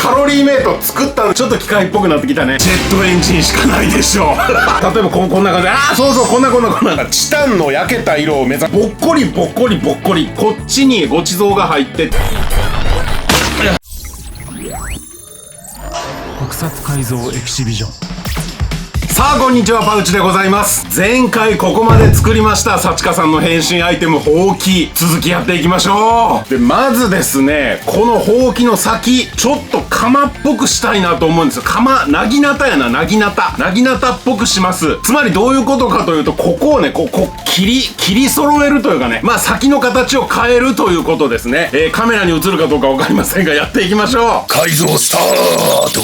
カロリーメイト作ったのちょっと機械っぽくなってきたね。ジェットエンジンしかないでしょ例えばこんな感じで、そうそう、こんなチタンの焼けた色を目指す。ぼっこりこっちにごちそうが入って特撮改造エキシビジョン。さあこんにちは、パウチでございます。前回ここまで作りました幸香さんの変身アイテムほうき、続きやっていきましょう。でまずですね、このほうきの先ちょっと鎌っぽくしたいなと思うんですよ。なぎなたやな、なぎなたっぽくします。つまりどういうことかというと、ここをね切り揃えるというかね、まあ先の形を変えるということですね。カメラに映るかどうかわかりませんがやっていきましょう。改造スタート。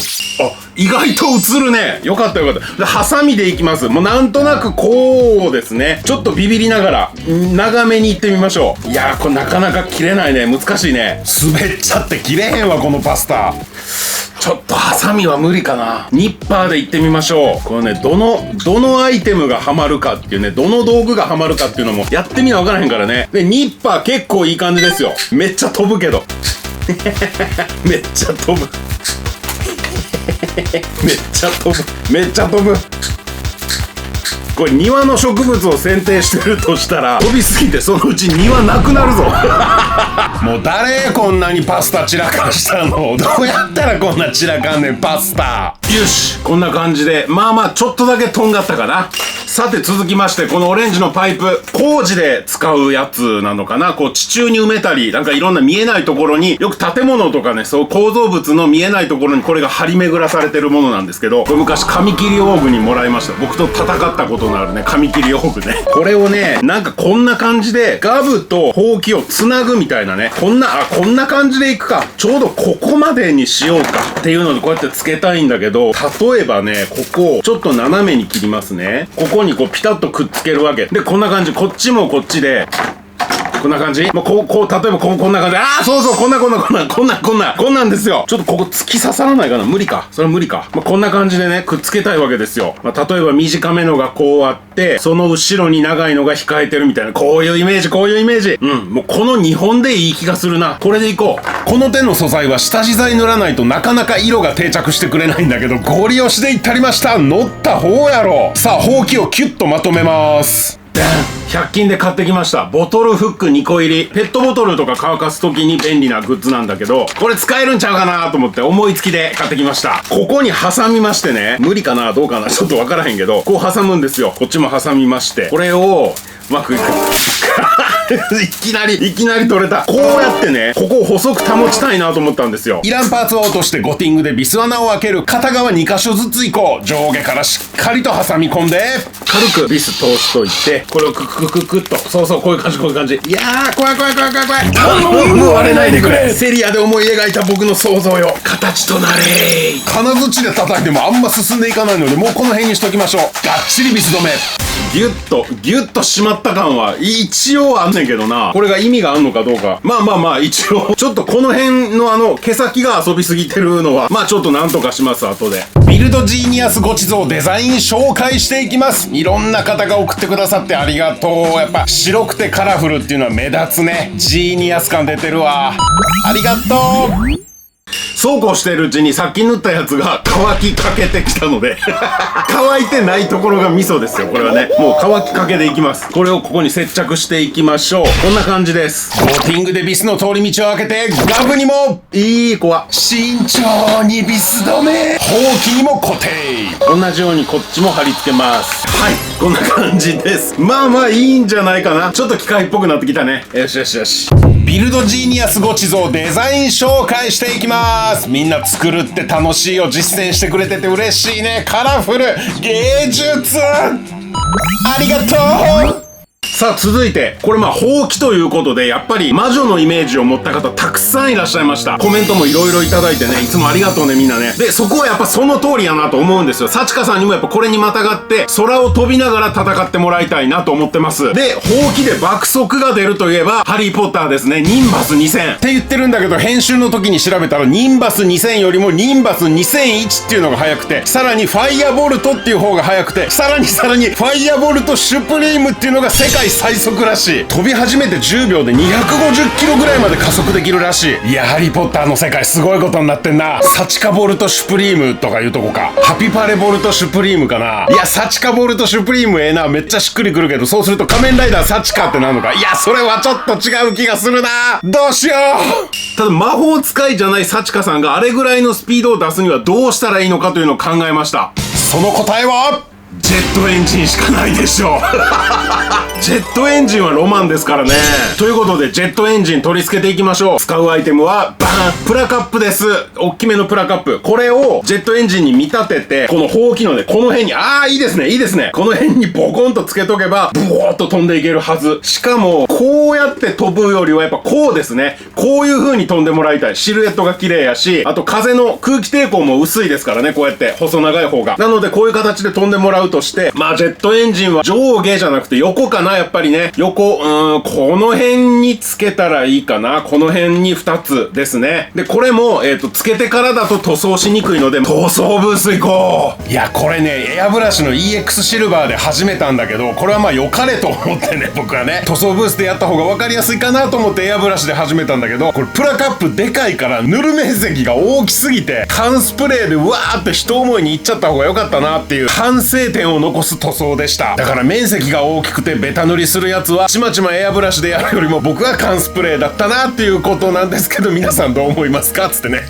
意外と映るね。よかった。でハサミでいきます。もうなんとなくこうですね。ちょっとビビりながら長めにいってみましょう。いやー、これなかなか切れないね。難しいね。滑っちゃって切れへんわ、このパスタ。ちょっとハサミは無理かな。ニッパーでいってみましょう。このね、どのアイテムがハマるかっていうね、どの道具がハマるかっていうのもやってみな分からへんからね。でニッパー結構いい感じですよ。めっちゃ飛ぶけどめっちゃ飛ぶめっちゃ飛ぶ。これ庭の植物を剪定してるとしたら、飛びすぎてそのうち庭なくなるぞもう誰こんなにパスタ散らかしたの。どうやったらこんな散らかんねん、パスタ。よし、こんな感じでまあちょっとだけとんがったかな。さて続きまして、このオレンジのパイプ、工事で使うやつなのかな。こう地中に埋めたり、なんかいろんな見えないところに、よく建物とかね、そう構造物の見えないところにこれが張り巡らされてるものなんですけど、これ昔紙切り用具にもらいました。僕と戦ったことのあるね、紙切り用具ね。これをね、なんかこんな感じでガブとほうきをつなぐみたいなね、こんな感じでいくか。ちょうどここまでにしようかっていうのでこうやってつけたいんだけど、例えばね、ここをちょっと斜めに切りますね。ここにこうピタッとくっつけるわけで、こんな感じ。こっちもこっちでこんな感じ。まあ、例えばこんな感じ。そうそう、こんなんですよ。ちょっとここ突き刺さらないかな。無理か。それは無理か。まあ、こんな感じでね、くっつけたいわけですよ。まあ、例えば短めのがこうあって、その後ろに長いのが控えてるみたいな、こういうイメージ。もうこの2本でいい気がするな。これでいこう。この手の素材は下地材塗らないとなかなか色が定着してくれないんだけど、ゴリ押しでいったりました。乗った方やろ。さあ、ほうきをキュッとまとめます。100均で買ってきました。ボトルフック2個入り。ペットボトルとか乾かす時に便利なグッズなんだけど、これ使えるんちゃうかなと思って思いつきで買ってきました。ここに挟みましてね、無理かなどうかなちょっとわからへんけど、こう挟むんですよ。こっちも挟みまして、これをうまくいくいきなり取れた。こうやってね、ここを細く保ちたいなと思ったんですよ。いらんパーツを落としてゴティングでビス穴を開ける。片側2箇所ずついこう。上下からしっかりと挟み込んで、軽くビス通しといて、これをクッと。そう、こういう感じ。いやー、怖い。もう割れないでくれ。セリアで思い描いた僕の想像よ、形となれ。金槌で叩いてもあんま進んでいかないので、もうこの辺にしときましょう。がっちりビス止め。ギュッと締まった感は一応あんねんけどな。これが意味があんのかどうか。まあ一応ちょっとこの辺の毛先が遊びすぎてるのはちょっとなんとかします。後でビルドジーニアスごちそうデザイン紹介していきます。いろんな方が送ってくださってありがとう。やっぱ白くてカラフルっていうのは目立つね。ジーニアス感出てるわ。ありがとう。そうこうしてるうちにさっき塗ったやつが乾きかけてきたので乾いてないところがミソですよ。これはね、もう乾きかけでいきます。これをここに接着していきましょう。こんな感じです。コーティングでビスの通り道を開けて、ガブにも慎重にビス止め。ほうきにも固定。同じようにこっちも貼り付けます。はい、こんな感じです。いいんじゃないかな。ちょっと機械っぽくなってきたね。よし。ビルドジーニアスごちそうデザイン紹介していきます。みんな作るって楽しいを実践してくれてて嬉しいね。カラフル芸術ありがとう。さあ続いて、これほうきということで、やっぱり魔女のイメージを持った方たくさんいらっしゃいました。コメントもいろいろいただいてね、いつもありがとうねみんなね。で、そこはやっぱその通りやなと思うんですよ。幸香さんにもやっぱこれにまたがって空を飛びながら戦ってもらいたいなと思ってます。で、ほうきで爆速が出るといえばハリーポッターですね。ニンバス2000って言ってるんだけど、編集の時に調べたらニンバス2000よりもニンバス2001っていうのが早くて、さらにファイアボルトっていう方が早くて、さらにファイアボルトシュプリームっていうのが世界界最速らしい。飛び始めて10秒で250キロぐらいまで加速できるらしい。いや、ハリーポッターの世界すごいことになってんな。サチカボルトシュプリームとかいうとこか。ハピパレボルトシュプリームかな。いや、サチカボルトシュプリームええな。めっちゃしっくりくるけど、そうすると仮面ライダーサチカってなるのか。いや、それはちょっと違う気がするな。どうしよう。ただ魔法使いじゃないサチカさんがあれぐらいのスピードを出すにはどうしたらいいのかというのを考えました。その答えはジェットエンジンしかないでしょう。ジェットエンジンはロマンですからね。ということでジェットエンジン取り付けていきましょう。使うアイテムはバーンプラカップです。おっきめのプラカップ。これをジェットエンジンに見立てて、このほうきのね、この辺に、いいですね、いいですね。この辺にボコンとつけとけば、ブワーッと飛んでいけるはず。しかも、こうやって飛ぶよりはやっぱこうですね。こういう風に飛んでもらいたい。シルエットが綺麗やし、あと風の空気抵抗も薄いですからね、こうやって細長い方が。なのでこういう形で飛んでもらうとして、まあジェットエンジンは上下じゃなくて横かな、やっぱりね。横、この辺につけたらいいかな。この辺に2つですね。で、これも、つけてからだと塗装しにくいので、塗装ブース行こう。いや、これね、エアブラシの EX シルバーで始めたんだけど、これはまあ良かれと思ってね、僕はね、塗装ブースでやった方が分かりやすいかなと思ってエアブラシで始めたんだけど、これプラカップでかいから塗る面積が大きすぎて、缶スプレーでうわーって一思いにいっちゃった方が良かったなっていう反省点を残す塗装でした。だから面積が大きくてベタ塗りするやつは、ちまちまエアブラシでやるよりも僕は缶スプレーだったなっていうことなんですけど、皆さんどう思いますかつってね。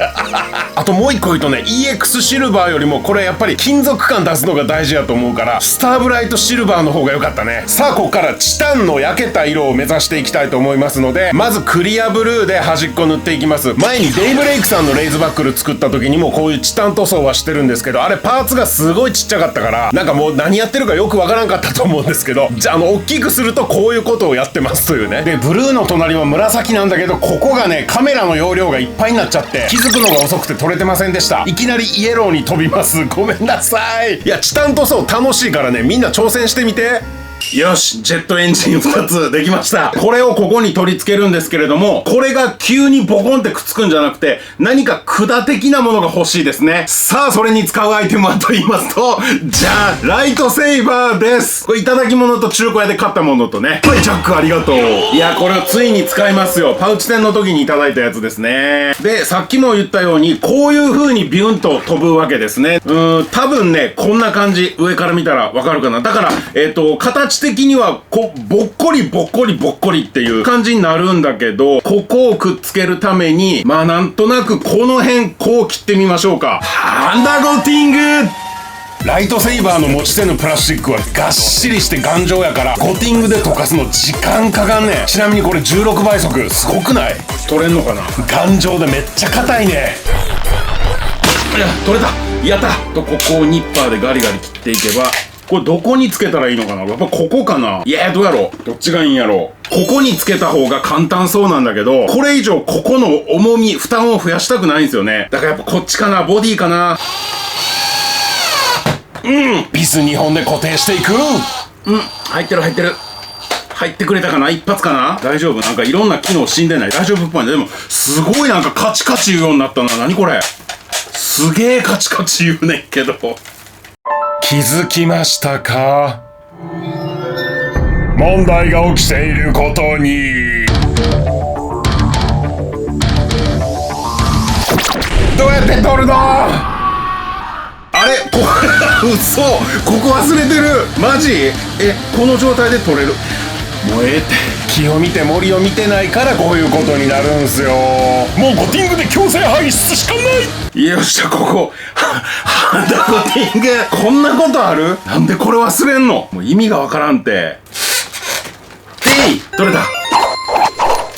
あともう一個言うとね、EX シルバーよりもこれやっぱり金属感出すのが大事だと思うから、スターブライトシルバーの方が良かったね。さあ、ここからチタンの焼けた色を目指していきたいと思いますので、まずクリアブルーで端っこ塗っていきます。前にデイブレイクさんのレイズバックル作った時にもこういうチタン塗装はしてるんですけど、あれパーツがすごいちっちゃかったから、なんかもう何やってるかよくわからんかったと思うんですけど、じゃあ大きくするとこういうことをやってますというね。で、ブルーの隣は紫なんだけど、ここがね、カメラの容量がいっぱいになっちゃって、気づくのが遅くて撮れてませんでした。いきなりイエローに飛びます。ごめんなさい。いや、チタン塗装楽しいからね、みんな挑戦してみて。よし、ジェットエンジン2つできました。これをここに取り付けるんですけれども、これが急にボコンってくっつくんじゃなくて、何か管的なものが欲しいですね。さあ、それに使うアイテムはと言いますと、じゃあ、ライトセイバーです。これいただき物と中古屋で買ったものとね。はい、ジャックありがとう。いや、これをついに使いますよ。パウチ店の時にいただいたやつですね。で、さっきも言ったように、こういう風にビュンと飛ぶわけですね。多分ね、こんな感じ。上から見たらわかるかな。だから、形的にはぼっこりぼっこりぼっこりっていう感じになるんだけど、ここをくっつけるために、まあなんとなくこの辺こう切ってみましょうか。ハンダゴティング。ライトセイバーの持ち手のプラスチックはがっしりして頑丈やから、コーティングで溶かすの時間かかんねん。ちなみにこれ16倍速、すごくない？取れんのかな。頑丈でめっちゃ硬いね。いや、取れた。やったと、ここをニッパーでガリガリ切っていけば、これどこにつけたらいいのかな。やっぱここかな。いや、どうやろう。どっちがいいんやろう。ここにつけた方が簡単そうなんだけど、これ以上ここの重み、負担を増やしたくないんですよね。だからやっぱこっちかな。ボディかな。ビス2本で固定していく。入ってる入ってる。入ってくれたかな。一発かな。大丈夫。なんかいろんな機能死んでない。大丈夫っぽいね。でもすごいなんかカチカチ言うようになったな。何これ。すげえカチカチ言うねんけど。気づきましたか？問題が起きていることに。どうやって取るの？あれ嘘。ここ忘れてる。マジ？この状態で取れる。もうええって。木を見て森を見てないからこういうことになるんすよ。もうコーティングで強制排出しかない。よっしゃ、ここハンダコティング。こんなことある？なんでこれ忘れんの？もう意味がわからんて。取れた。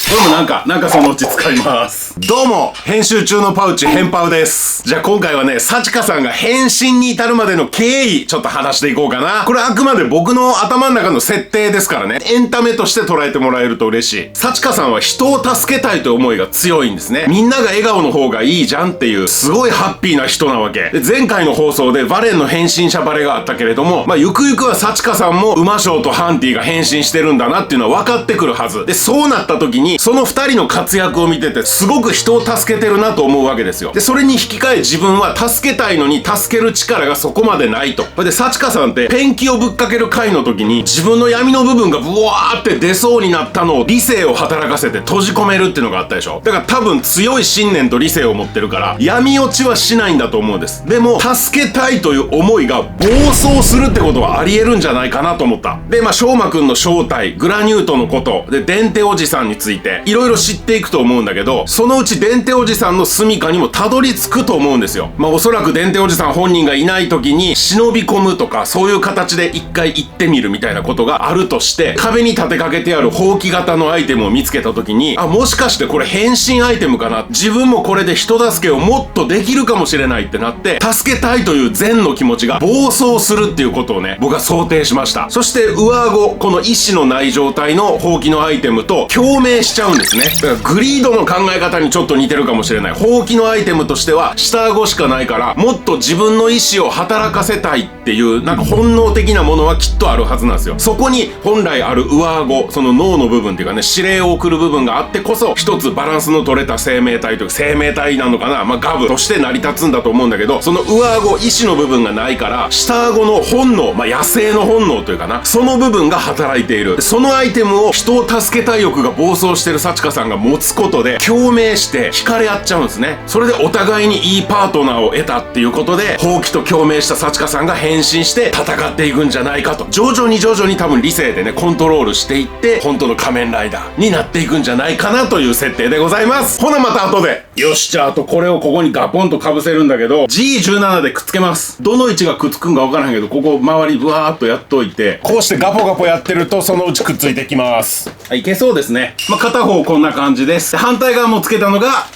これもなんかそのうち使います。どうも、編集中のパウチ変パウです。じゃあ今回はね、サチカさんが変身に至るまでの経緯、ちょっと話していこうかな。これあくまで僕の頭の中の設定ですからね。エンタメとして捉えてもらえると嬉しい。サチカさんは人を助けたいという思いが強いんですね。みんなが笑顔の方がいいじゃんっていう、すごいハッピーな人なわけ。で、前回の放送でバレンの変身者バレがあったけれども、まあゆくゆくはサチカさんもウマショウとハンティが変身してるんだなっていうのは分かってくるはず。で、そうなった時に、その二人の活躍を見ててすごくく人を助けてるなと思うわけですよ。で、それに引き換え自分は助けたいのに助ける力がそこまでないと。で、幸香さんってペンキをぶっかける回の時に自分の闇の部分がブワーって出そうになったのを理性を働かせて閉じ込めるっていうのがあったでしょ。だから多分強い信念と理性を持ってるから闇落ちはしないんだと思うんです。でも助けたいという思いが暴走するってことはあり得るんじゃないかなと思った。で、まあ、翔馬くんの正体、グラニュートのこと、で、デンテおじさんについて、いろいろ知っていくと思うんだけど、そのうちデンテおじさんの住処にもたどり着くと思うんですよ。まあ、おそらくデンテおじさん本人がいない時に、忍び込むとか、そういう形で一回行ってみるみたいなことがあるとして、壁に立てかけてあるほうき型のアイテムを見つけた時に、あ、もしかしてこれ変身アイテムかな。自分もこれで人助けをもっとできるかもしれないってなって、助けたいという善の気持ちが暴走するっていうことをね、僕は想定しました。そして上顎、この意志のない状態のほうきのアイテムと共鳴しちゃうんですね。だからグリードの考え方にちょっと似てるかもしれない。ほうきのアイテムとしては下顎しかないから、もっと自分の意志を働かせたいっていうなんか本能的なものはきっとあるはずなんですよ。そこに本来ある上顎、その脳の部分っていうかね、指令を送る部分があってこそ一つバランスの取れた生命体というか、生命体なのかな、まあガブとして成り立つんだと思うんだけど、その上顎、意志の部分がないから下顎の本能、まあ野生の本能というかな、その部分が働いている。そのアイテムを人を助けたい欲が暴走してる幸香さんが持つことで共鳴して惹かれ合っちゃうんですね。それでお互いにいいパートナーを得たっていうことで、ほうきと共鳴した幸香さんが変身して戦っていくんじゃないかと。徐々に多分理性でね、コントロールしていって本当の仮面ライダーになっていくんじゃないかなという設定でございます。ほなまた後で。よし、じゃああとこれをここにガポンと被せるんだけど G17 でくっつけます。どの位置がくっつくんかわからへんけど、ここ周りブワーっとやっといて、こうしてガポガポやってるとそのうちくっついてきます。はい、いけそうですね。まあ、片方こんな感じです。反対側もつけたのが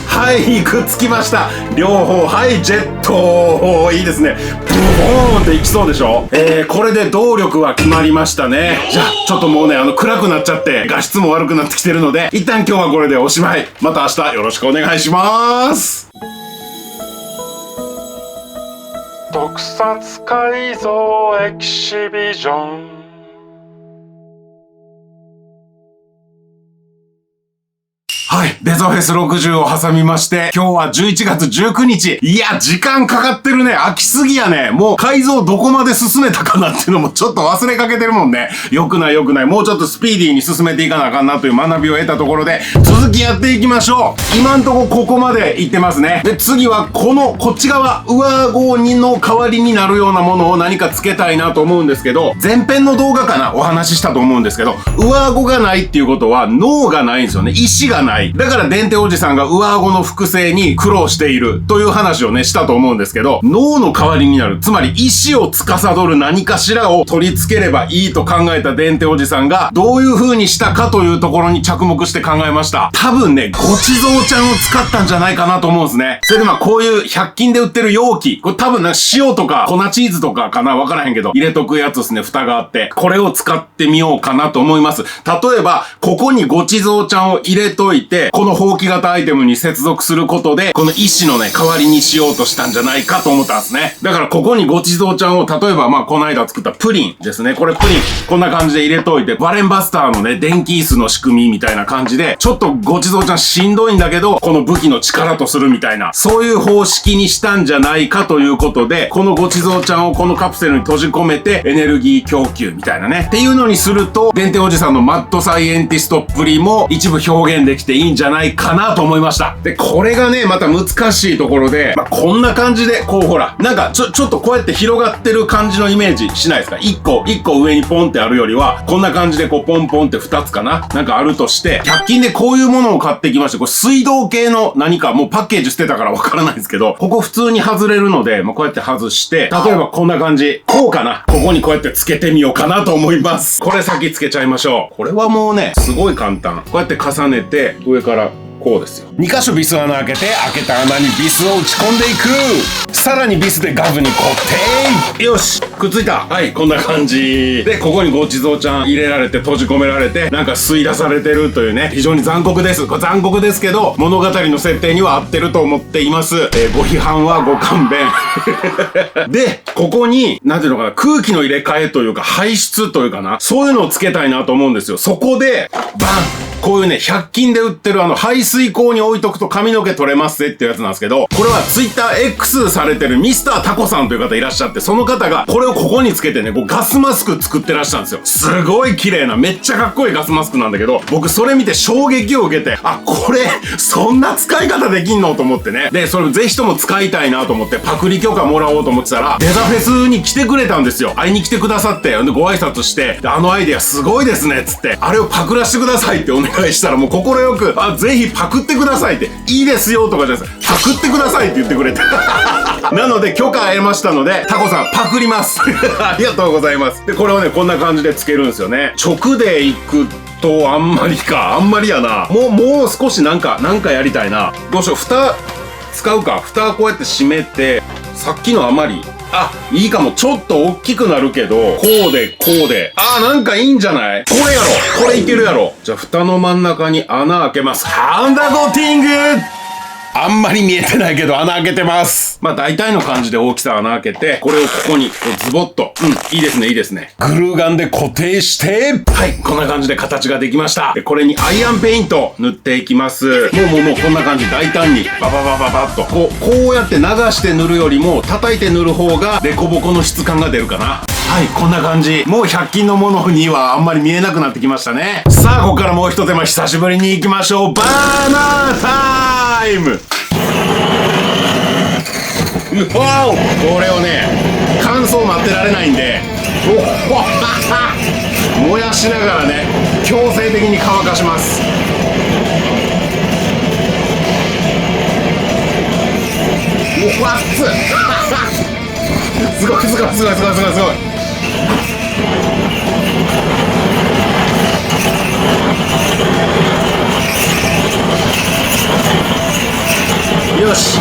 はい、くっつきました。両方、はい、ジェット、いいですね。ブボーンっていきそうでしょ。これで動力は決まりましたね。じゃあちょっともうね、暗くなっちゃって画質も悪くなってきてるので、一旦今日はこれでおしまい。また明日よろしくお願いします。特撮改造エキシビジョン。はい。デゾフェス60を挟みまして、今日は11月19日。いや、時間かかってるね。飽きすぎやね。もう改造どこまで進めたかなっていうのもちょっと忘れかけてるもんね。よくない。もうちょっとスピーディーに進めていかなあかんなという学びを得たところで、続きやっていきましょう。今んとこここまで行ってますね。で、次はこっち側、上顎の代わりになるようなものを何かつけたいなと思うんですけど、前編の動画かな、お話ししたと思うんですけど、上顎がないっていうことは脳がないんですよね。意志がない。だからデンテおじさんが上顎の複製に苦労しているという話をね、したと思うんですけど、脳の代わりになる、つまり意志を司る何かしらを取り付ければいいと考えたデンテおじさんがどういう風にしたかというところに着目して考えました。多分ね、ごちそうちゃんを使ったんじゃないかなと思うんですね。それでまあこういう100均で売ってる容器、これ多分ね、塩とか粉チーズとかかな、わからへんけど入れとくやつですね。蓋があって、これを使ってみようかなと思います。例えばここにごちそうちゃんを入れといて、このほうき型アイテムに接続することで、この意志のね、代わりにしようとしたんじゃないかと思ったんですね。だからここにごちそうちゃんを、例えばまあこの間作ったプリンですね。これプリン、こんな感じで入れといて、バレンバスターのね、電気椅子の仕組みみたいな感じで、ちょっとごちそうちゃんしんどいんだけど、この武器の力とするみたいな、そういう方式にしたんじゃないかということで、このごちそうちゃんをこのカプセルに閉じ込めて、エネルギー供給みたいなね。っていうのにすると、電天おじさんのマッドサイエンティストっぷりも一部表現できていいんじゃないかなと思いました。で、これがね、また難しいところで、まあ、こんな感じで、こうほら、なんかちょっとこうやって広がってる感じのイメージしないですか？一個上にポンってあるよりは、こんな感じでこうポンポンって2つかな？なんかあるとして、100均でこういうものを買ってきまして、これ水道系の何かもうパッケージ捨てたからわからないんですけど、ここ普通に外れるので、まあ、こうやって外して、例えばこんな感じ、こうかな？ここにこうやってつけてみようかなと思います。これ先つけちゃいましょう。これはもうね、すごい簡単。こうやって重ねて、上から、こうですよ。2箇所ビス穴開けて、開けた穴にビスを打ち込んでいく。さらにビスでガブに固定。よし、くっついた。はい、こんな感じで、ここにごちそうちゃん入れられて閉じ込められて、なんか吸い出されてるというね、非常に残酷です。これ残酷ですけど、物語の設定には合ってると思っています。ご批判はご勘弁。で、ここに、なんていうのかな、空気の入れ替えというか、排出というかな、そういうのをつけたいなと思うんですよ。そこで、バン！こういうね、100均で売ってる排水口に置いとくと髪の毛取れますぜっていうやつなんですけど、これは TwitterX されてるミスタータコさんという方いらっしゃって、その方がこれをここにつけてね、こうガスマスク作ってらっしゃるんですよ。すごい綺麗な、めっちゃかっこいいガスマスクなんだけど、僕それ見て衝撃を受けて、あ、これ、そんな使い方できんのと思ってね。で、それぜひとも使いたいなと思ってパクリ許可もらおうと思ってたら、デザフェスに来てくれたんですよ。会いに来てくださって、で、ご挨拶して、で、アイデアすごいですね、つって、あれをパクらしてくださいってお願いしたら、もう快く、ぜひパクってくださいって、いいですよとかじゃないです。パクってくださいって言ってくれて。なので許可得ましたので、タコさんパクります。ありがとうございます。で、これをね、こんな感じでつけるんですよね。直で行くとあんまりか。あんまりやな。もう少しなんかやりたいな。どうしよう。蓋使うか。蓋こうやって閉めて、さっきの余り。あ、いいかも。ちょっと大きくなるけど、こうで。なんかいいんじゃない？これやろ。これいけるやろ。じゃあ、蓋の真ん中に穴開けます。ハンダゴティング！あんまり見えてないけど穴開けてます。まあ大体の感じで大きさ穴開けて、これをここにズボッと。いいですね、いいですね。グルーガンで固定して、はい、こんな感じで形ができました。で、これにアイアンペイント塗っていきます。もうこんな感じ、大胆にババッと。こうやって流して塗るよりも、叩いて塗る方がデコボコの質感が出るかな。はい、こんな感じ。もう100均のものにはあんまり見えなくなってきましたね。さあ、ここからもう一手間久しぶりに行きましょう。バーナータイム！これをね、乾燥待ってられないんで、燃やしながらね、強制的に乾かします。うわっつすごい。よし、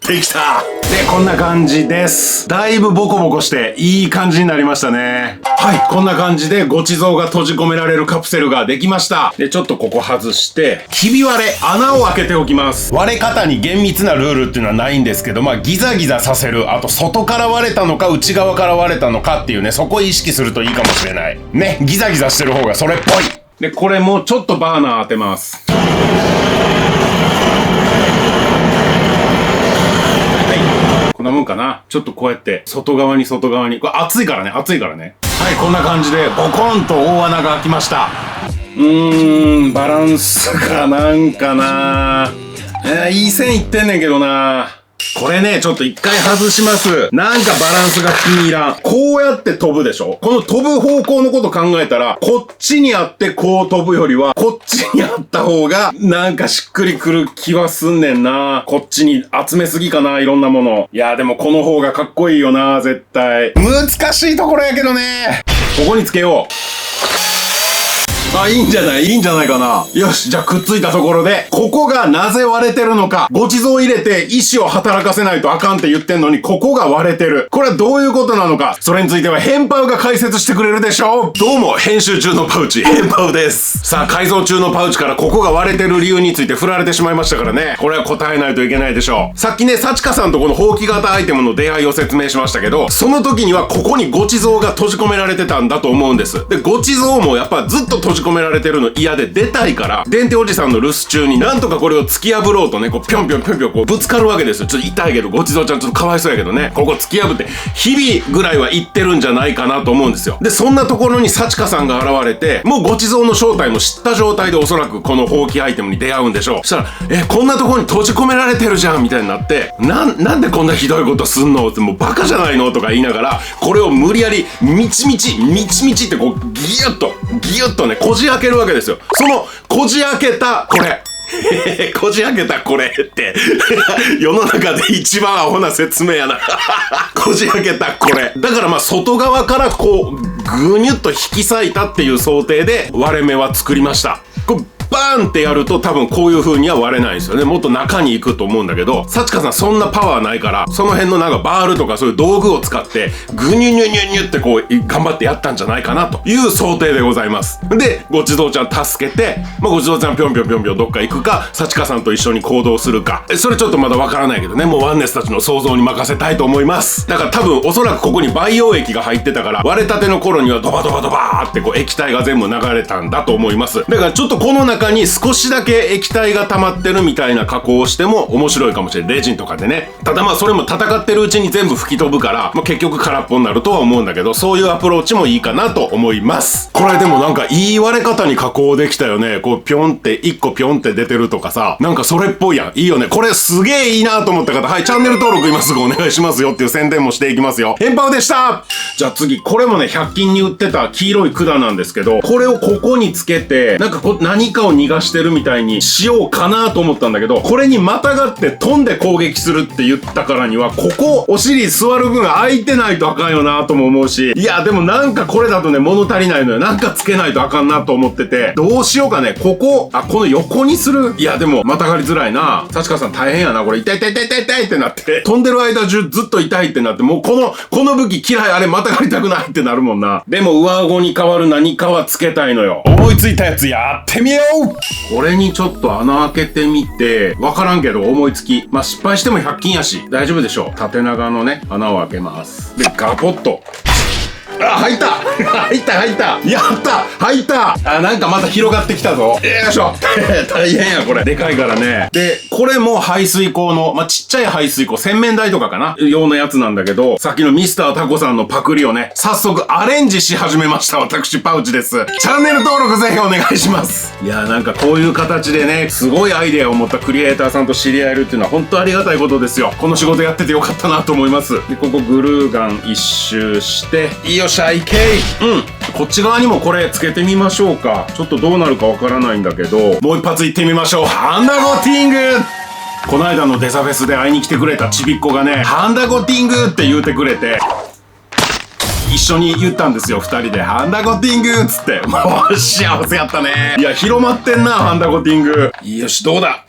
できた。で、こんな感じです。だいぶボコボコしていい感じになりましたね。はい、こんな感じでごちそうが閉じ込められるカプセルができました。で、ちょっとここ外してひび割れ、穴を開けておきます。割れ方に厳密なルールっていうのはないんですけど、ギザギザさせる、あと外から割れたのか内側から割れたのかっていうね、そこを意識するといいかもしれないね。ギザギザしてる方がそれっぽい。で、これもちょっとバーナー当てます。こんなもんかな。ちょっとこうやって外側にこれ熱いからね。はい、こんな感じでボコンと大穴が開きました。バランスがなんかないい線いってんねんけどな。これね、ちょっと一回外します。なんかバランスが気に入らん。こうやって飛ぶでしょ？この飛ぶ方向のこと考えたら、こっちにあってこう飛ぶよりは、こっちにあった方が、なんかしっくりくる気はすんねんな。こっちに集めすぎかな、いろんなもの。いや、でもこの方がかっこいいよな、絶対。難しいところやけどね。ここにつけよう。あ、いいんじゃないかな。よし、じゃあくっついたところで、ここがなぜ割れてるのか、ごちそう入れて意志を働かせないとあかんって言ってんのに、ここが割れてる。これはどういうことなのか、それについてはヘンパウが解説してくれるでしょう。どうも、編集中のパウチ、ヘンパウです。さあ、改造中のパウチからここが割れてる理由について振られてしまいましたからね。これは答えないといけないでしょう。さっきね、幸香さんとこの放棄型アイテムの出会いを説明しましたけど、その時にはここにごちそうが閉じ込められてたんだと思うんです。で、ごちそうもやっぱずっと閉じ込められてるの嫌で出たいから、電停おじさんの留守中になんとかこれを突き破ろうとね、こうぴょんぴょんこうぶつかるわけですよ。ちょっと痛いけど、ごちそうちゃんちょっとかわいそうやけどね、ここ突き破って、日々ぐらいは行ってるんじゃないかなと思うんですよ。で、そんなところに幸香さんが現れて、もうごちそうの正体も知った状態でおそらくこの放棄アイテムに出会うんでしょう。そしたら、こんなところに閉じ込められてるじゃんみたいになって、なんでこんなひどいことすんのって、もうバカじゃないのとか言いながら、これを無理やり、みちみちってこう、ギュッとね、こじ開けるわけですよ。その、こじ開けた、これ。こじ開けたこれって世の中で一番アホな説明やな。こじ開けたこれだから、外側からこうぐにゅっと引き裂いたっていう想定で割れ目は作りました。これバーンってやると多分こういう風には割れないんですよね。もっと中に行くと思うんだけど、幸香さんそんなパワーないから、その辺のなんかバールとかそういう道具を使って、ぐにゅにゅにゅにゅってこう、頑張ってやったんじゃないかなという想定でございます。で、ごちそうちゃん助けて、ごちそうちゃんぴょんぴょんぴょんぴょんどっか行くか、幸香さんと一緒に行動するか、それちょっとまだわからないけどね、もうワンネスたちの想像に任せたいと思います。だから多分おそらくここに培養液が入ってたから、割れたての頃にはドバドバドバーってこう液体が全部流れたんだと思います。だからちょっとこの中に少しだけ液体が溜まってるみたいな加工をしても面白いかもしれない。レジンとかでね。ただまあそれも戦ってるうちに全部吹き飛ぶから、結局空っぽになるとは思うんだけど、そういうアプローチもいいかなと思います。これでもなんかいい割れ方に加工できたよね。こうぴょんって1個ぴょんって出てるとかさ、なんかそれっぽいやん。いいよね。これすげえいいなと思った方、はい、チャンネル登録今すぐお願いしますよっていう宣伝もしていきますよ。ヘンパウでした。じゃあ次、これもね、100均に売ってた黄色い管なんですけど、これをここにつけて、なんか何かを逃がしてるみたいにしようかなと思ったんだけど、これにまたがって飛んで攻撃するって言ったからには、ここ、お尻座る分空いてないとあかんよなとも思うし、いや、でもなんかこれだとね、物足りないのよ。なんかつけないとあかんなと思ってて、どうしようかね、この横にする。いや、でも、またがりづらいな。幸香さん大変やな、これ。痛いってなって、飛んでる間中ずっと痛いってなって、もうこの武器嫌い、あれまたがりたくないってなるもんな。でも、上顎に代わる何かはつけたいのよ。思いついたやつやってみよう。これにちょっと穴開けてみて、わからんけど思いつき。まあ、失敗しても100均やし、大丈夫でしょう。縦長のね、穴を開けます。で、ガポッと。あ、入った入ったやった入ったなんかまた広がってきたぞ。よいしょ大変や、これ。でかいからね。で、これも排水口の、ちっちゃい排水口、洗面台とかかな用のやつなんだけど、さっきのミスタータコさんのパクリをね、早速アレンジし始めました。私、パウチです。チャンネル登録ぜひお願いします。いやー、なんかこういう形でね、すごいアイデアを持ったクリエイターさんと知り合えるっていうのは本当ありがたいことですよ。この仕事やっててよかったなと思います。で、ここグルーガン一周して、よっしゃ、いけい。こっち側にもこれつけてみましょうか。ちょっとどうなるかわからないんだけど、もう一発いってみましょう。ハンダゴティング。この間のデザフェスで会いに来てくれたちびっこがね、ハンダゴティングって言うてくれて、一緒に言ったんですよ、二人で。ハンダゴティングっつって。もう幸せやったね。いや、広まってんな、ハンダゴティング。よし、どうだ。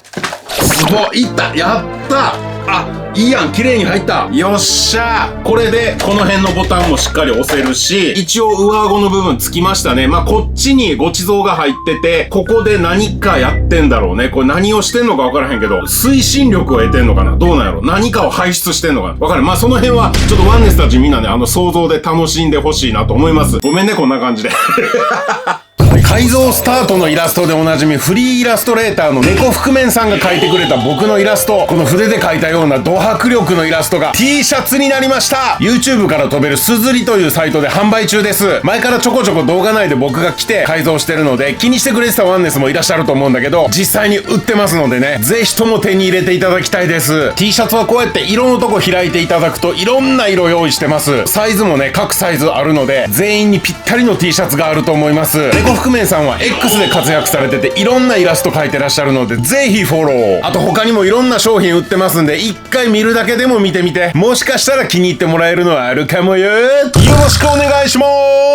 すごい、いった、やった。あ、いいやん、綺麗に入った。よっしゃ。これで、この辺のボタンもしっかり押せるし、一応上顎の部分つきましたね。こっちにごちそうが入ってて、ここで何かやってんだろうね。これ何をしてんのかわからへんけど、推進力を得てんのかな、どうなんやろ、何かを排出してんのかな、わかる。その辺は、ちょっとワンネスたちみんなね、想像で楽しんでほしいなと思います。ごめんね、こんな感じで。改造スタートのイラストでおなじみフリーイラストレーターの猫覆面さんが描いてくれた僕のイラスト、この筆で描いたようなド迫力のイラストが T シャツになりました。 YouTube から飛べるすずりというサイトで販売中です。前からちょこちょこ動画内で僕が来て改造してるので、気にしてくれてたワンネスもいらっしゃると思うんだけど、実際に売ってますのでね、ぜひとも手に入れていただきたいです。 T シャツはこうやって色のとこ開いていただくといろんな色用意してます。サイズもね、各サイズあるので全員にぴったりの T シャツがあると思います。猫覆面さんは X で活躍されてて、いろんなイラスト描いてらっしゃるので、ぜひフォロー。あと他にもいろんな商品売ってますんで、一回見るだけでも見てみて、もしかしたら気に入ってもらえるのはあるかもよ。よろしくお願いしま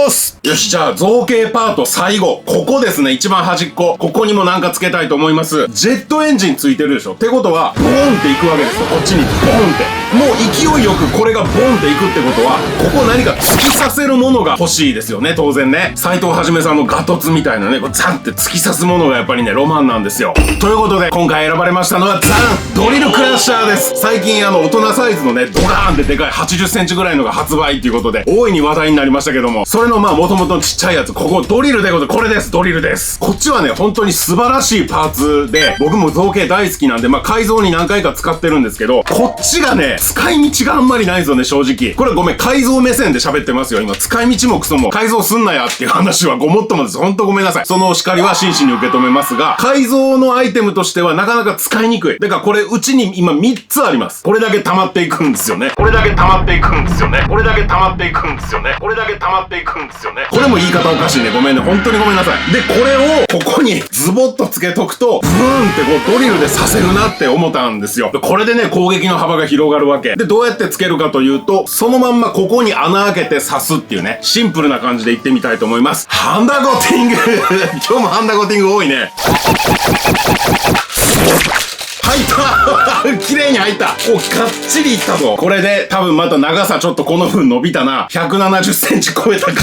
す。よし、じゃあ造形パート最後。ここですね、一番端っこ。ここにもなんかつけたいと思います。ジェットエンジンついてるでしょ。ってことは、ボーンっていくわけですよ。こっちにボーンって。もう勢いよくこれがボーンっていくってことは、ここ何か突き刺せるものが欲しいですよね、当然ね。斉藤はじめさんのガトツみたいなね、ザンって突き刺すものがやっぱりね、ロマンなんですよ。ということで、今回選ばれましたのは、ザンドリルクラッシャーです。最近大人サイズのね、ドガーンってでかい80センチぐらいのが発売っていうことで、大いに話題になりましたけども、それの元々のちっちゃいやつ、ここドリルでございます。これです、ドリルです。こっちはね、本当に素晴らしいパーツで、僕も造形大好きなんで、改造に何回か使ってるんですけど、こっちがね、使い道があんまりないんですよね、正直。これごめん、改造目線で喋ってますよ。今、使い道もクソも、改造すんなやっていう話はごもっともです。ほんとごめんなさい。そのお叱りは真摯に受け止めますが、改造のアイテムとしてはなかなか使いにくい。だからこれ、うちに今3つあります。これだけ溜まっていくんですよね。これだけ溜まっていくんですよね。これだけ溜まっていくんですよね。これだけ溜まっていくんですよね。これも言い方おかしいね。ごめんね。本当にごめんなさい。で、これをここにズボッとつけとくと、ブーンってこうドリルで刺せるなって思ったんですよ。これでね、攻撃の幅が広がるわけ。で、どうやってつけるかというと、そのまんまここに穴開けて刺すっていうね、シンプルな感じでいってみたいと思います。ハンダゴティング今日もハンダコティング多いね。入った綺麗に入った。お、がっちりいったぞ。これで多分また長さちょっとこの分伸びたな。170センチ超えたかな。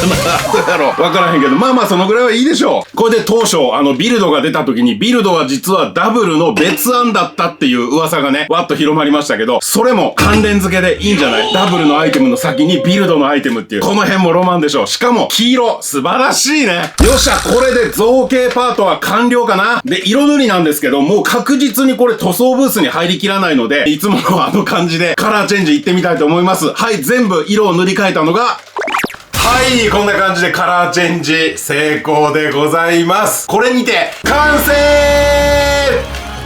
どうやろうわからへんけど、まあまあそのぐらいはいいでしょう。これで当初、ビルドが出た時に、ビルドは実はダブルの別案だったっていう噂がね、わっと広まりましたけど、それも関連付けでいいんじゃない？ダブルのアイテムの先にビルドのアイテムっていう、この辺もロマンでしょう。しかも、黄色、素晴らしいね。よっしゃ、これで造形パートは完了かな。で、色塗りなんですけど、もう確実にこれ塗装ブースに入りきらないので、いつもの感じでカラーチェンジいってみたいと思います。はい、全部色を塗り替えたのが、はい、こんな感じでカラーチェンジ成功でございます。これにて完成。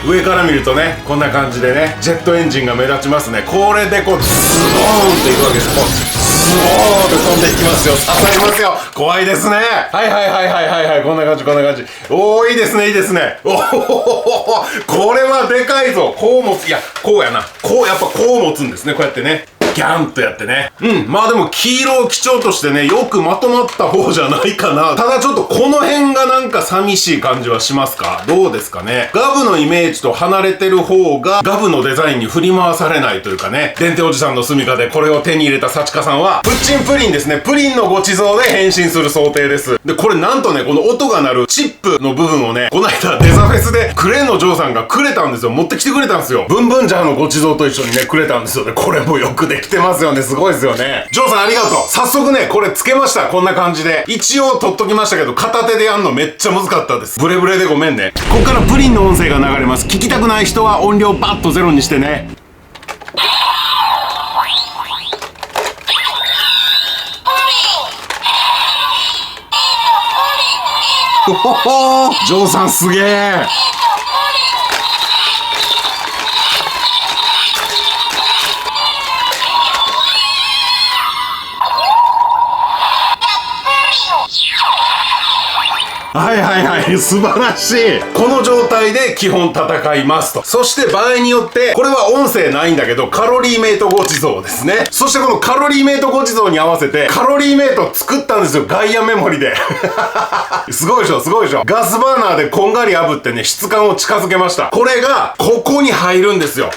上から見るとね、こんな感じでね、ジェットエンジンが目立ちますね。これでこう、ズボーンっていくわけです。こうズボーンって飛んでいきますよ。刺さりますよ。怖いですね。はい、こんな感じ。おー、いいですね。おお、これはでかいぞ。こう持つ、いや、こうやな。こう、やっぱこう持つんですね。こうやってね。ギャンとやってね。まあでも黄色を基調としてね、よくまとまった方じゃないかな。ただちょっとこの辺がなんか寂しい感じはしますか？どうですかね。ガブのイメージと離れてる方がガブのデザインに振り回されないというかね。電停おじさんの住処でこれを手に入れた幸香さんは、プッチンプリンですね。プリンのごちそうで変身する想定です。で、これなんとね、この音が鳴るチップの部分をね、この間デザフェスでクレーンのジョーさんがくれたんですよ。持ってきてくれたんですよ。ブンブンジャーのごちそうと一緒にね、くれたんですよ。で、これもよくできてますよね。すごいですよね。ジョーさんありがとう。早速ね、これつけました。こんな感じで。一応取っときましたけど、片手でやんのめっちゃ難かったです。ブレブレでごめんね。こっからプリンの音声が流れます。聞きたくない人は音量バッとゼロにしてね。おほほー、ジョーさんすげー。はい素晴らしい。この状態で基本戦いますと。そして場合によってこれは音声ないんだけどカロリーメイトごちそうですね。そしてこのカロリーメイトごちそうに合わせてカロリーメイト作ったんですよ。ガイアメモリですごいでしょ。ガスバーナーでこんがり炙ってね、質感を近づけました。これがここに入るんですよ。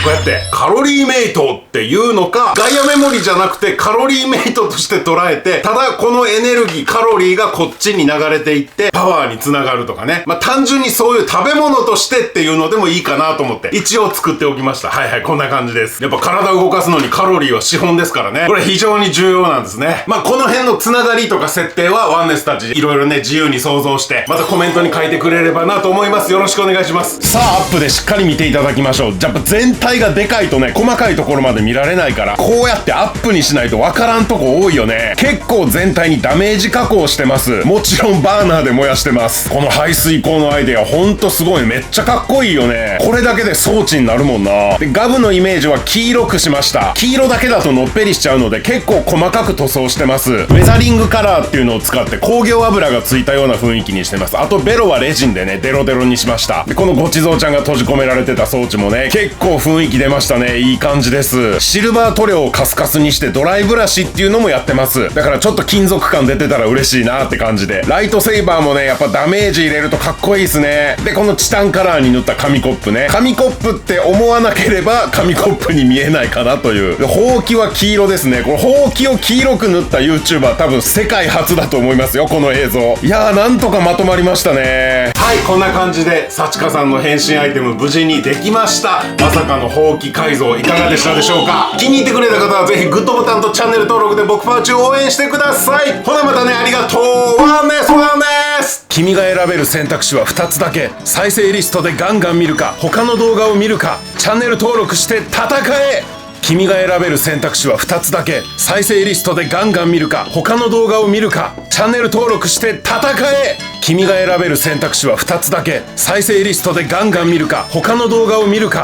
こうやってカロリーメイトっていうのか、ガイアメモリじゃなくてカロリーメイトとして捉えて、ただこのエネルギー、カロリーがこっちに流れていってパワーにつながるとかね。まあ単純にそういう食べ物としてっていうのでもいいかなと思って一応作っておきました。はいこんな感じです。やっぱ体を動かすのにカロリーは資本ですからね。これ非常に重要なんですね。まあこの辺のつながりとか設定はワンネスたちいろいろね自由に想像してまたコメントに書いてくれればなと思います。よろしくお願いします。さあアップでしっかり見ていただきましょう。やっぱ全体がでかいとね、細かいところまで見られないから、こうやってアップにしないとわからんとこ多いよね。結構全体にダメージ加工してます。もちろんバーナーで燃やしてます。この排水口のアイデアほんとすごい。めっちゃかっこいいよね。これだけで装置になるもんな。でガブのイメージは黄色くしました。黄色だけだとのっぺりしちゃうので結構細かく塗装してます。ウェザリングカラーっていうのを使って工業油がついたような雰囲気にしてます。あとベロはレジンでねデロデロにしました。でこのごちそうちゃんが閉じ込められてた装置もね結構雰囲気出ましたね。いい感じです。シルバー塗料をカスカスにしてドライブラシっていうのもやってます。だからちょっと金属感出てたら嬉しいなって感じで。ライトセイバーもねやっぱダメージ入れるとかっこいいですね。でこのチタンカラーに塗った紙コップね。紙コップって思わなければ紙コップに見えないかなという。でほうきは黄色ですね。これほうきを黄色く塗った YouTuber 多分世界初だと思いますよこの映像。いやーなんとかまとまりましたね。はいこんな感じで幸香さんの変身アイテム無事にできました。まさかのほうき改造いかがでしたでしょうか。気に入ってくれた方はぜひグッドボタンとチャンネル登録で僕パウチを応援してください。ほなまたね、ありがとう。ワンです。君が選べる選択肢は2つだけ。再生リストでガンガン見るか他の動画を見るか、チャンネル登録して戦え。君が選べる選択肢は2つだけ。再生リストでガンガン見るか他の動画を見るか、チャンネル登録して戦え。君が選べる選択肢は2つだけ。再生リストでガンガン見るか他の動画を見るか。